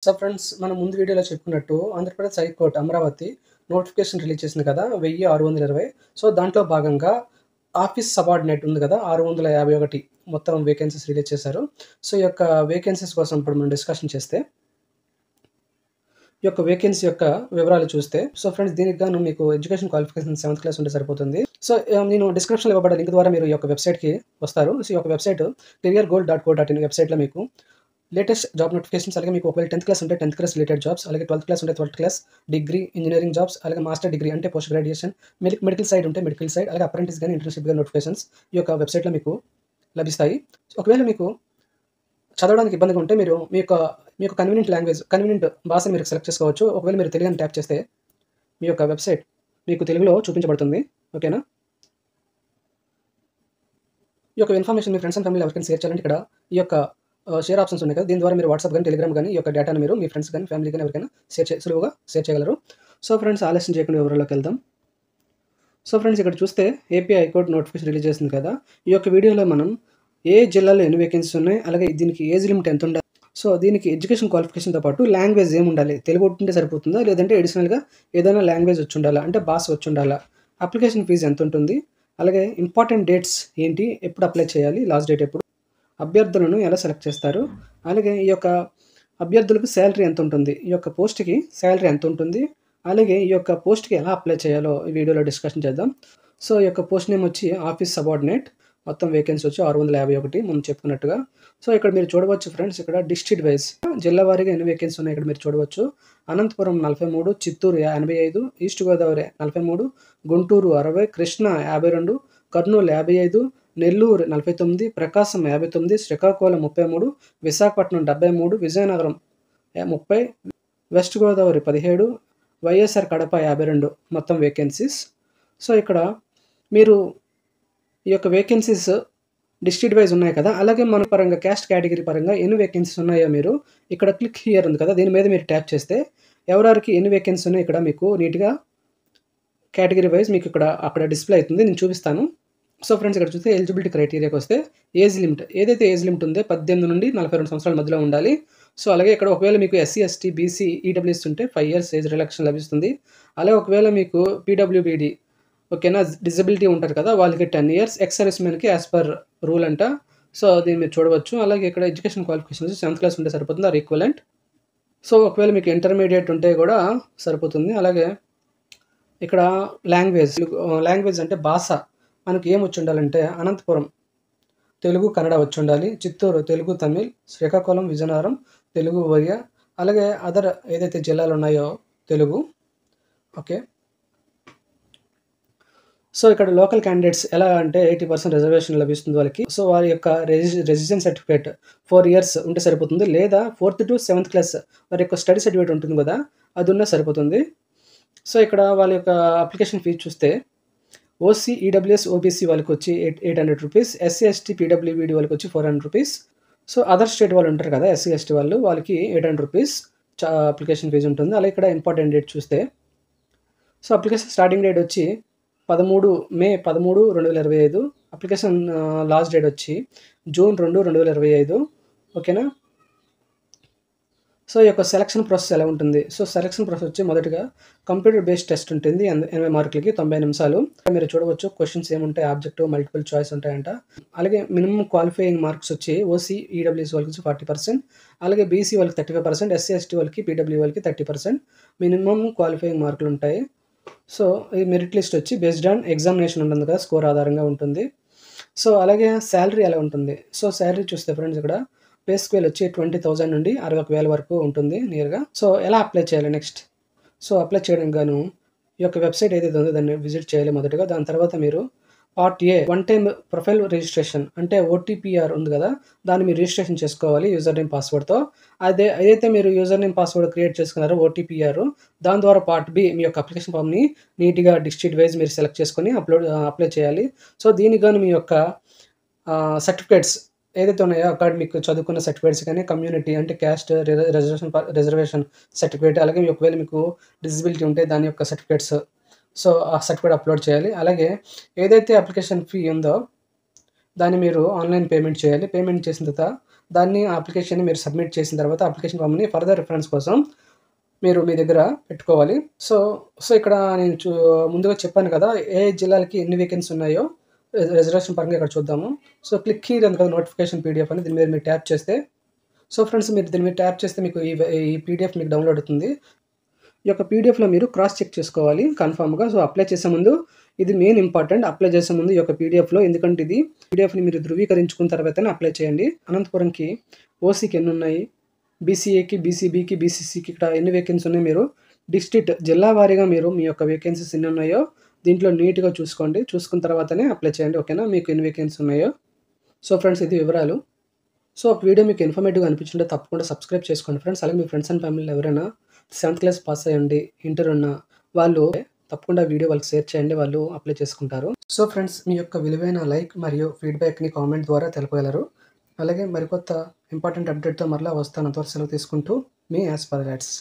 So friends మనం ముందు వీడియోలో చెప్పుకున్నట్టు Andhra Pradesh high court Amaravati notification release చేసింది కదా 1620. సో దాంట్లో భాగంగా ఆఫీస్ సబార్డినేట్ ఉంది కదా 651 మొత్తం వేకెన్సీస్ రిలీజ్ చేశారు. సో ఈ యొక్క వేకెన్సీస్ కోసం ఇప్పుడు మనం డిస్కషన్ చేస్తే ఈ యొక్క వేకెన్సీ యొక్క వివరాలు చూస్తే సో ఫ్రెండ్స్ దీనికి గాను మీకు ఎడ్యుకేషన్ క్వాలిఫికేషన్ 7th క్లాస్ ఉంటే సరిపోతుంది. సో నేను డిస్క్రిప్షన్లో ఇవ్వబడ్డ లింక్ ద్వారా మీరు ఈ యొక్క వెబ్సైట్కి వస్తారు. సో ఈ యొక్క వెబ్సైట్ careergold.co.in వెబ్సైట్లో మీకు లేటెస్ట్ జాబ్ నోటిఫికేషన్స్ అలాగే మీకు ఒకవేళ 10th క్లాస్ ఉంటే 10th క్లాస్ రిలేటెడ్ జాబ్స్, అలాగే 12th క్లాస్ ఉంటే 12th class, degree engineering jobs, అలాగే మాస్టర్ డిగ్రీ అంటే పోస్ట్ గ్రాడ్యుయేషన్, మెడికల్ సైడ్ ఉంటే మెడికల్ సైడ్, అలాగే అప్రెంటిస్ కానీ ఇంటర్న్షిప్ కానీ నోటిఫికేషన్స్ ఈ యొక్క వెబ్సైట్లో మీకు లభిస్తాయి. ఒకవేళ మీకు చదవడానికి ఇబ్బందిగా ఉంటే మీరు మీ యొక్క కన్వీనియంట్ భాషను మీరు సెలెక్ట్ చేసుకోవచ్చు. ఒకవేళ మీరు తెలుగు అని ట్యాప్ చేస్తే మీ యొక్క వెబ్సైట్ మీకు తెలుగులో చూపించబడుతుంది. ఓకేనా? ఈ యొక్క information me friends and family ఎవరికైనా షేర్ చేయాలంటే ఇక్కడ ఈ యొక్క షేర్ ఆప్షన్స్ ఉన్నాయి కదా, దీని ద్వారా మీరు వాట్సాప్ కానీ టెలిగ్రామ్ కానీ ఈ యొక్క డేటాను మీరు మీ ఫ్రెండ్స్ కానీ ఫ్యామిలీ కానీ ఎవరికైనా సులువుగా షేర్ చేయగలరు. సో ఫ్రెండ్స్ ఆలస్యం చేయకుండా వివరాల్లోకి వెళ్దాం. సో ఫ్రెండ్స్ ఇక్కడ చూస్తే ఏపీ హైకోర్టు నోటిఫికేషన్ రిలీజ్ చేసింది కదా. ఈ యొక్క వీడియోలో మనం ఏ జిల్లాలో ఎన్ని వేకెన్సీస్ ఉన్నాయి, అలాగే దీనికి ఏజ్ లిమిట్ ఎంత ఉండాలి, సో దీనికి ఎడ్యుకేషన్ క్వాలిఫికేషన్తో పాటు లాంగ్వేజ్ ఏమి ఉండాలి, తెలుగు ఉంటే సరిపోతుందా లేదంటే అడిషనల్గా ఏదైనా లాంగ్వేజ్ వచ్చి ఉండాలా, అంటే భాష వచ్చి ఉండాలా, అప్లికేషన్ ఫీజు ఎంత ఉంటుంది, అలాగే ఇంపార్టెంట్ డేట్స్ ఏంటి, ఎప్పుడు అప్లై చేయాలి, లాస్ట్ డేట్ ఎప్పుడు, అభ్యర్థులను ఎలా సెలెక్ట్ చేస్తారు, అలాగే ఈ యొక్క అభ్యర్థులకు శాలరీ ఎంత ఉంటుంది, ఈ యొక్క పోస్ట్కి శాలరీ ఎంత ఉంటుంది, అలాగే ఈ యొక్క పోస్ట్కి ఎలా అప్లై చేయాలో ఈ వీడియోలో డిస్కషన్ చేద్దాం. సో ఈ యొక్క పోస్ట్ నేమ్ వచ్చి ఆఫీస్ సబార్డినేట్, మొత్తం వేకెన్సీ వచ్చి 651 మనం చెప్పుకున్నట్టుగా. సో ఇక్కడ మీరు చూడవచ్చు ఫ్రెండ్స్, ఇక్కడ డిస్ట్రిక్ట్ వైజ్ జిల్లా వారీగా ఎన్ని వేకెన్సీ ఉన్నాయి ఇక్కడ మీరు చూడవచ్చు. అనంతపురం 43, చిత్తూరు 85, ఈస్ట్ గోదావరి 43, గుంటూరు 60, కృష్ణా 52, కర్నూలు 55, నెల్లూరు 49, ప్రకాశం 59, శ్రీకాకుళం 33, విశాఖపట్నం 73, విజయనగరం 30, వెస్ట్ గోదావరి 17, వైఎస్ఆర్ కడప 52 మొత్తం వేకెన్సీస్. సో ఇక్కడ మీరు ఈ యొక్క వేకెన్సీస్ డిస్ట్రిక్ట్ వైజ్ ఉన్నాయి కదా, అలాగే మన పరంగా క్యాస్ట్ కేటగిరీ పరంగా ఎన్ని వేకెన్సీస్ ఉన్నాయో మీరు ఇక్కడ క్లిక్ హియర్ ఉంది కదా, దీని మీద మీరు ట్యాప్ చేస్తే ఎవరికి ఎన్ని వేకెన్సీ ఉన్నాయో ఇక్కడ మీకు నీట్గా కేటగిరీ వైజ్ మీకు అక్కడ డిస్ప్లే అవుతుంది. నేను చూపిస్తాను. సో ఫ్రెండ్స్ ఇక్కడ చూస్తే ఎలిజిబిలిటీ క్రైటీరియాకి వస్తే ఏజ్ లిమిట్ ఏదైతే ఏజ్ లిమిట్ ఉందో 18 నుండి 42 సంవత్సరాల మధ్యలో ఉండాలి. సో అలాగే ఇక్కడ ఒకవేళ మీకు ఎస్సీ, ఎస్టీ, బీసీ, ఈడబ్ల్యూఎస్ ఉంటే 5 years ఏజ్ రిలాక్సేషన్ లభిస్తుంది. అలాగే ఒకవేళ మీకు పీడబ్ల్యూబీడీ ఓకేనా డిజబిలిటీ ఉంటారు కదా, వాళ్ళకి 10 years, ఎక్స్ సర్వీస్ మెన్కి యాజ్ పర్ రూల్ అంట. సో దీన్ని మీరు చూడవచ్చు. అలాగే ఇక్కడ ఎడ్యుకేషన్ క్వాలిఫికేషన్ 7th క్లాస్ ఉంటే సరిపోతుంది, ఆర్ ఈక్వలెంట్. సో ఒకవేళ మీకు ఇంటర్మీడియట్ ఉంటే కూడా సరిపోతుంది. అలాగే ఇక్కడ లాంగ్వేజ్ అంటే భాష మనకి ఏం వచ్చి ఉండాలంటే అనంతపురం తెలుగు కన్నడ వచ్చి ఉండాలి, చిత్తూరు తెలుగు తమిళ్, శ్రీకాకుళం విజయనగరం తెలుగు ఒరియా, అలాగే అదర్ ఏదైతే జిల్లాలు ఉన్నాయో తెలుగు. ఓకే. సో ఇక్కడ లోకల్ క్యాండిడేట్స్ ఎలా అంటే 80% రిజర్వేషన్ లభిస్తుంది వాళ్ళకి. సో వారి యొక్క రెసిడెన్స్ సర్టిఫికేట్ 4 years ఉంటే సరిపోతుంది, లేదా 4th to 7th క్లాస్ వారి యొక్క స్టడీ సర్టిఫికేట్ ఉంటుంది కదా, అది ఉన్నా సరిపోతుంది. సో ఇక్కడ వాళ్ళ యొక్క అప్లికేషన్ ఫీజు చూస్తే ఓసీ, ఈడబ్ల్యూఎస్, ఓబీసీ వాళ్ళకి వచ్చి 800 రూపీస్, ఎస్సీ, ఎస్టీ, పీడబ్ల్యూబీడీ వాళ్ళకి వచ్చి 400 రూపీస్. సో అదర్ స్టేట్ వాళ్ళు ఉంటారు కదా ఎస్సీ, ఎస్టీ వాళ్ళకి 800 రూపీస్ అప్లికేషన్ ఫీజు ఉంటుంది. అలాగే ఇక్కడ ఇంపార్టెంట్ డేట్ చూస్తే సో అప్లికేషన్ స్టార్టింగ్ డేట్ వచ్చి May 13, 2025. అప్లికేషన్ లాస్ట్ డేట్ వచ్చి June 2, 2025. ఓకేనా? సో ఈ యొక్క సెలక్షన్ ప్రాసెస్ ఎలా ఉంటుంది? సో సెలక్షన్ ప్రాసెస్ వచ్చి మొదటిగా కంప్యూటర్ బేస్డ్ టెస్ట్ ఉంటుంది 80 మార్కులకి 90 నిమిషాలు. మీరు చూడవచ్చు క్వశ్చన్స్ ఏముంటాయి, ఆబ్జెక్టివ్, మల్టిపుల్ చాయిస్ ఉంటాయంట. అలాగే మినిమం క్వాలిఫైయింగ్ మార్క్స్ వచ్చి ఓసీ, ఈడబ్ల్యూఎస్ వాళ్ళకి వచ్చి 40%, అలాగే బీసీ వాళ్ళకి 35%, ఎస్సీ, ఎస్టీ వాళ్ళకి, పీడబ్ల్యూ వాళ్ళకి 30% మినిమం క్వాలిఫైయింగ్ మార్కులు ఉంటాయి. సో ఈ మెరిట్ లిస్ట్ వచ్చి బేస్డ్ ఆన్ ఎగ్జామినేషన్ ఉంటుంది కదా, స్కోర్ ఆధారంగా ఉంటుంది. సో అలాగే శాలరీ ఎలా ఉంటుంది? సో శాలరీ చూస్తే ఫ్రెండ్స్ ఇక్కడ పే స్కేల్ వచ్చి 20,000 నుండి 61,000 వరకు ఉంటుంది నియర్గా. సో ఎలా అప్లై చేయాలి నెక్స్ట్? సో అప్లై చేయడానికి గాను ఈ యొక్క వెబ్సైట్ ఏదైతే ఉందో దాన్ని విజిట్ చేయాలి మొదటగా. దాని తర్వాత మీరు part A 1 time profile registration అంటే ఓటీపీఆర్ ఉంది కదా, దాన్ని మీరు రిజిస్ట్రేషన్ చేసుకోవాలి యూజర్ నేమ్ పాస్వర్డ్తో. ఏదైతే మీరు యూజర్ నేమ్ పాస్వర్డ్ క్రియేట్ చేసుకున్నారో ఓటీపీఆర్, దాని ద్వారా పార్ట్ బి మీ యొక్క అప్లికేషన్ ఫామ్ని నీట్గా డిస్ట్రిక్ట్ వైజ్ మీరు సెలెక్ట్ చేసుకొని అప్లై చేయాలి. సో దీనికి గాను మీ యొక్క సర్టిఫికేట్స్ ఏదైతే ఉన్నాయో అకాడమిక్ చదువుకున్న సర్టిఫికేట్స్ కానీ, కమ్యూనిటీ అంటే క్యాస్ట్ రిజర్వేషన్ సర్టిఫికేట్, అలాగే ఒకవేళ మీకు డిజబిలిటీ ఉంటే దాని యొక్క సర్టిఫికేట్స్, సో ఆ సర్టిఫికేట్ అప్లోడ్ చేయాలి. అలాగే ఏదైతే అప్లికేషన్ ఫీ ఉందో దాన్ని మీరు ఆన్లైన్ పేమెంట్ చేయాలి. పేమెంట్ చేసిన తర్వాత దాన్ని అప్లికేషన్‌ని మీరు సబ్మిట్ చేసిన తర్వాత అప్లికేషన్ ఫామ్‌ని ఫర్దర్ రిఫరెన్స్ కోసం మీరు మీ దగ్గర పెట్టుకోవాలి. సో, ఇక్కడ నేను ముందుగా చెప్పాను కదా! ఏ జిల్లాలకి ఎన్ని వేకెన్సీ ఉన్నాయో రిజర్వేషన్ పరంగా ఇక్కడ చూద్దాము. సో, క్లిక్ హియర్ ఉంది కదా! నోటిఫికేషన్ పీడీఎఫ్ అని దీని మీద మీరు ట్యాప్ చేస్తే సో, ఫ్రెండ్స్ మీరు దీని మీద ట్యాప్ చేస్తే మీకు ఈ పీడీఎఫ్ మీకు డౌన్‌లోడ్ అవుతుంది. ఈ యొక్క పీడీఎఫ్‌లో మీరు క్రాస్ చెక్ చేసుకోవాలి కన్ఫర్మ్‌గా. సో, అప్లై చేసే ముందు ఇది మెయిన్ ఇంపార్టెంట్. అప్లై చేసే ముందు ఈ యొక్క పీడీఎఫ్‌లో ఎందుకంటే ఇది పీడీఎఫ్‌ని మీరు ధృవీకరించుకున్న తర్వాతనే అప్లై చేయండి. అనంతపురంకి ఓసీకి ఎన్నున్నాయి, బీసీఏకి, బీసీబీకి, బీసీసీకి ఇక్కడ ఎన్ని వేకెన్సీ ఉన్నాయి మీరు డిస్ట్రిక్ట్ జిల్లా వారీగా మీరు మీ యొక్క వేకెన్సీస్ ఎన్ని ఉన్నాయో దీంట్లో నీట్‌గా చూసుకోండి. చూసుకున్న తర్వాతనే అప్లై చేయండి. ఓకేనా? మీకు ఎన్ని వేకెన్సీ ఉన్నాయో. సో, ఫ్రెండ్స్ ఇది వివరాలు. సో, ఒక వీడియో మీకు ఇన్ఫర్మేటివ్‌గా అనిపించుంటే తప్పకుండా సబ్స్క్రైబ్ చేసుకోండి ఫ్రెండ్స్. అలాగే మీ ఫ్రెండ్స్ అండ్ ఫ్యామిలీలో ఎవరైనా 7th క్లాస్ పాస్ అయ్యుండి, ఇంటర్ ఉన్న వాళ్ళు తప్పకుండా వీడియో వాళ్ళకి షేర్ చేయండి. వాళ్ళు అప్లై చేసుకుంటారు. సో, ఫ్రెండ్స్ మీ యొక్క విలువైన లైక్ మరియు ఫీడ్‌బ్యాక్‌ని కామెంట్ ద్వారా తెలపగలరు. అలాగే మరికొత్త ఇంపార్టెంట్ అప్డేట్‌తో మరలా వస్తాను. అంతవరకు సెలవు తీసుకుంటూ మీ యాస్పర్ రాట్స్.